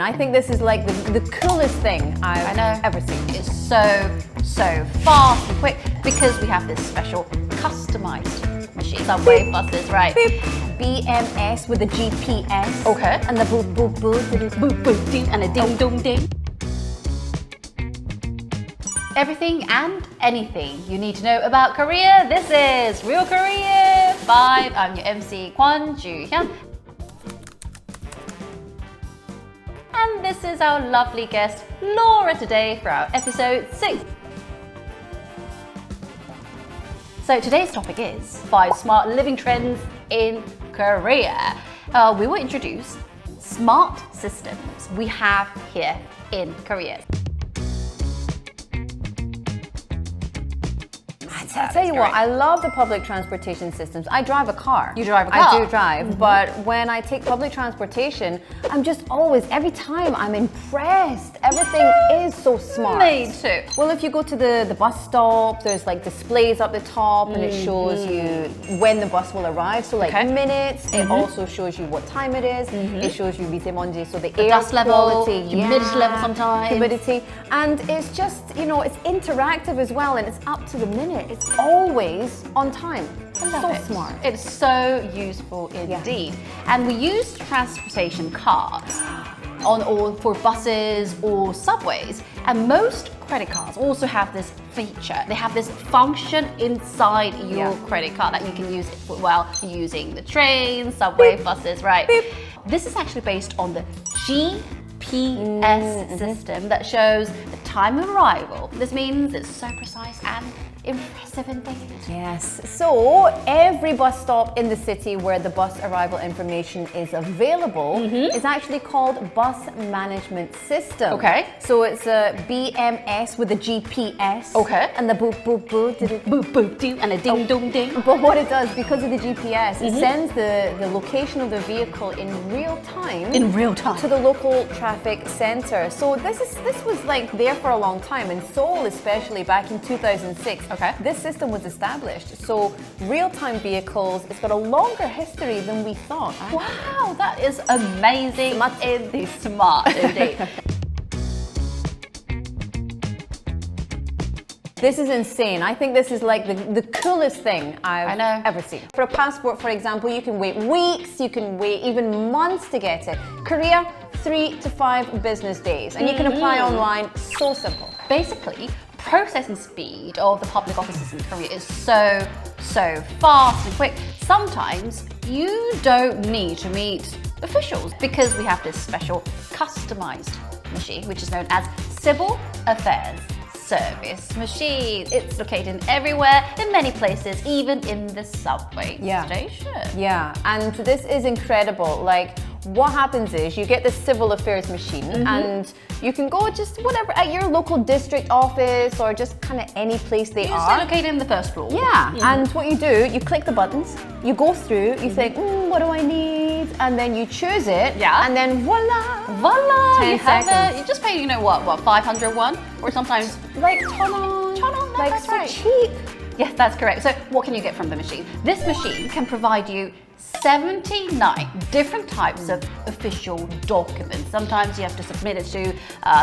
I think this is like the coolest thing I've ever seen. It's so fast and quick because we have this special customized machine. Subway buses, right? Beep. BMS with a GPS. Okay. And the boop boop boop. Boop boop ding and a ding dong ding. Everything and anything you need to know about Korea. This is Real Korea 5. I'm your MC Kwon Ju-hyun. And this is our lovely guest, Laura, today for our episode 6. So today's topic is 5 smart living trends in Korea. We will introduce smart systems we have here in Korea. I'll tell you what, I love the public transportation systems. I drive a car. You drive a car? I do drive, but when I take public transportation, I'm just always, every time I'm impressed. Everything is so smart. Me too. Well, if you go to the bus stop, there's like displays up the top and it shows you when the bus will arrive. So like minutes, it also shows you what time it is. It shows you 미세먼지, so the air dust level, quality, humidity level sometimes. Humidity. And it's just, you know, it's interactive as well and it's up to the minute. It's always on time. So smart. It's so useful indeed. And we use transportation cards for buses or subways. And most credit cards also have this feature. They have this function inside your credit card that you can use while using the trains, subway, buses, right? Beep. This is actually based on the GPS system that shows the time of arrival. This means it's so precise and impressive indeed. Yes. So every bus stop in the city where the bus arrival information is available is actually called bus management system. Okay. So it's a BMS with a GPS. Okay. And the boop boop boop boop boop ding and a ding dong ding. But what it does, because of the GPS, it sends the location of the vehicle in real time. In real time. To the local traffic center. So this was like there for a long time in Seoul, especially back in 2006. Okay. This system was established. So real-time vehicles, it's got a longer history than we thought. Wow, that is amazing. Smart indeed. This is insane. I think this is like the coolest thing I've ever seen. For a passport, for example, you can wait weeks, you can wait even months to get it. Korea, 3 to 5 business days. And you can apply online, so simple. Basically, processing speed of the public offices in Korea is so fast and quick. Sometimes you don't need to meet officials because we have this special customized machine, which is known as Civil Affairs Service Machine. It's located everywhere, in many places, even in the subway station. Yeah, and this is incredible. Like, what happens is you get this civil affairs machine and you can go just whatever at your local district office or just kind of any place they are. It's located in the first floor. Yeah, and what you do, you click the buttons, you go through, you think, what do I need? And then you choose it, and then voila! Voila! 10 you seconds. have it. You just pay, you know what, 500 won? Or sometimes like 천원. Like that's so right. cheap. Yes, that's correct. So what can you get from the machine? This machine can provide you 79 different types of official documents. Sometimes you have to submit it to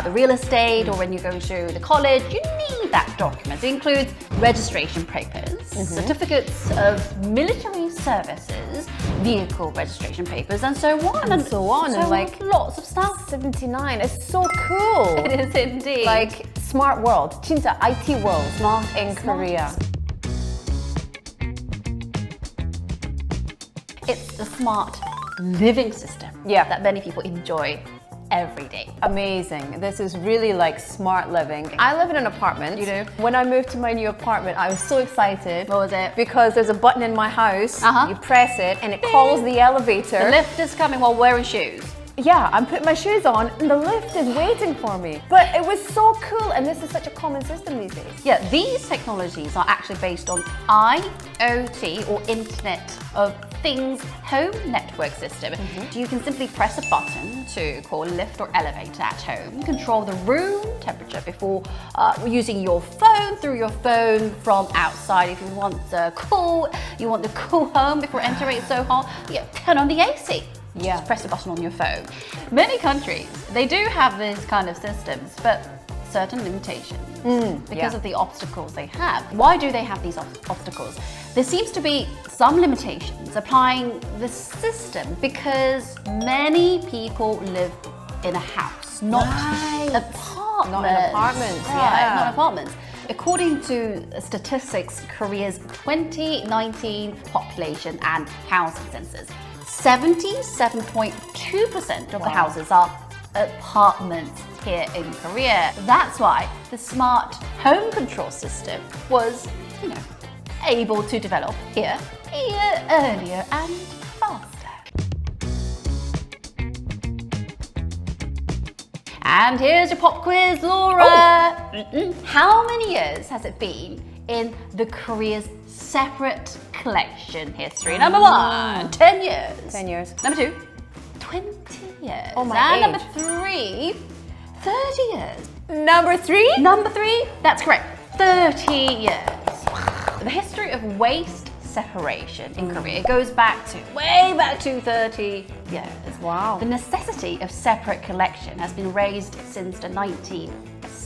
the real estate, or when you go to the college, you need that document. It includes registration papers, certificates of military services, vehicle registration papers, and so on. And so on. So and like lots of stuff. 79. It's so cool. It is indeed. Like smart world. 진짜 IT world. Smart in Korea. It's the smart living system that many people enjoy every day. Amazing. This is really like smart living. I live in an apartment. You do? When I moved to my new apartment, I was so excited. What was it? Because there's a button in my house. You press it and it calls the elevator. The lift is coming while wearing shoes. Yeah, I'm putting my shoes on and the lift is waiting for me. But it was so cool, and this is such a common system these days. Yeah, these technologies are actually based on IoT, or Internet of Things home network system. You can simply press a button to call a lift or elevator at home, control the room temperature before using your phone, through your phone from outside. If you want the cool home before entering, it's so hot, turn on the AC. Yeah. Just press a button on your phone. Many countries, they do have these kind of systems, but certain limitations because of the obstacles they have. Why do they have these obstacles? There seems to be some limitations applying the system because many people live in a house, not apartments. Not in apartments, Right, not apartments. According to statistics, Korea's 2019 population and housing census, 77.2% of the houses are apartments here in Korea. That's why the smart home control system was, able to develop here earlier and faster. And here's your pop quiz, Laura. How many years has it been in the Korea's separate collection history? Number 1, 10 years. 10 years. Number 2, 20 years. Oh my And age. number 3, 30 years. Number 3? Number 3, that's correct, 30 years. The history of waste separation in Korea goes way back to 30 years. Wow. The necessity of separate collection has been raised since the 1970s.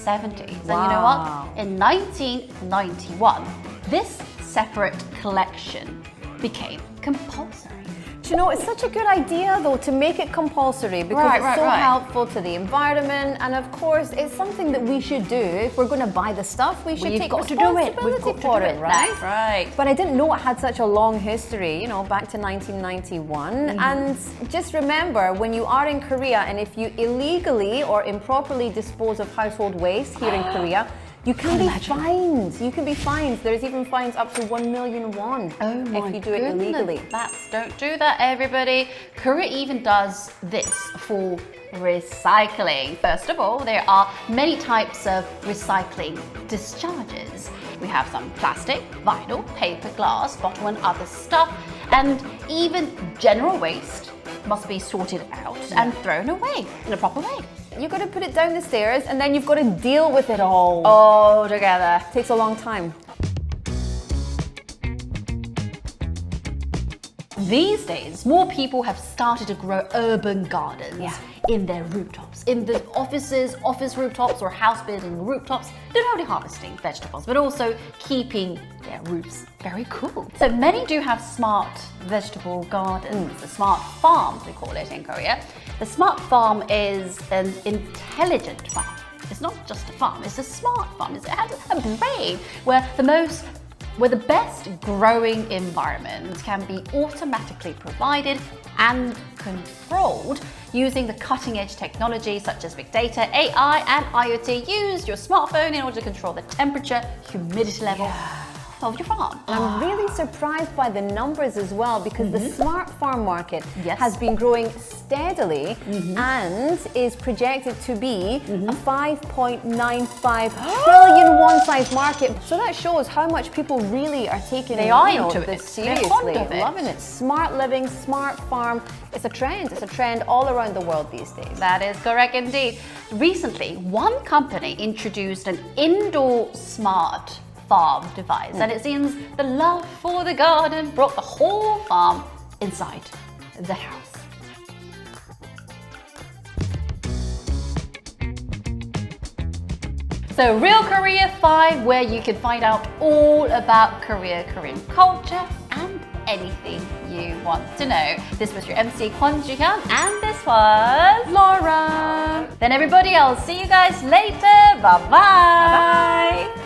And you know Wow. what? In 1991, this separate collection became compulsory. Do you know, it's such a good idea though to make it compulsory because it's so helpful to the environment, and of course it's something that we should do. If we're going to buy the stuff, we should take responsibility for it, right? That's right. But I didn't know it had such a long history, back to 1991. And just remember, when you are in Korea and if you illegally or improperly dispose of household waste here in Korea, you can be fined. You can be fined. There's even fines up to 1 million won if you do it illegally. Don't do that, everybody. Korea even does this for recycling. First of all, there are many types of recycling discharges. We have some plastic, vinyl, paper, glass, bottle and other stuff. And even general waste must be sorted out and thrown away in a proper way. You've got to put it down the stairs and then you've got to deal with it all. All together. It takes a long time. These days, more people have started to grow urban gardens in their rooftops, in the office rooftops or house building rooftops, not only harvesting vegetables, but also keeping their roofs very cool. So many do have smart vegetable gardens, the smart farms we call it in Korea. The smart farm is an intelligent farm. It's not just a farm, it's a smart farm. It has a brain where the best growing environments can be automatically provided and controlled using the cutting-edge technology such as big data, AI, and IoT. Use your smartphone in order to control the temperature, humidity level of your farm. I'm really surprised by the numbers as well because the smart farm market has been growing steadily and is projected to be a 5.95 trillion won size market. So that shows how much people really are taking into this it. seriously. They're fond of it. Loving it. Smart living, smart farm. It's a trend. It's a trend all around the world these days. That is correct indeed. Recently, one company introduced an indoor smart farm device, and it seems the love for the garden brought the whole farm inside the house. So Real Korea 5, where you can find out all about Korea, Korean culture, and anything you want to know. This was your MC Kwon Ji-hyun, and this was Laura. Then everybody else, see you guys later. Bye-bye. Bye-bye.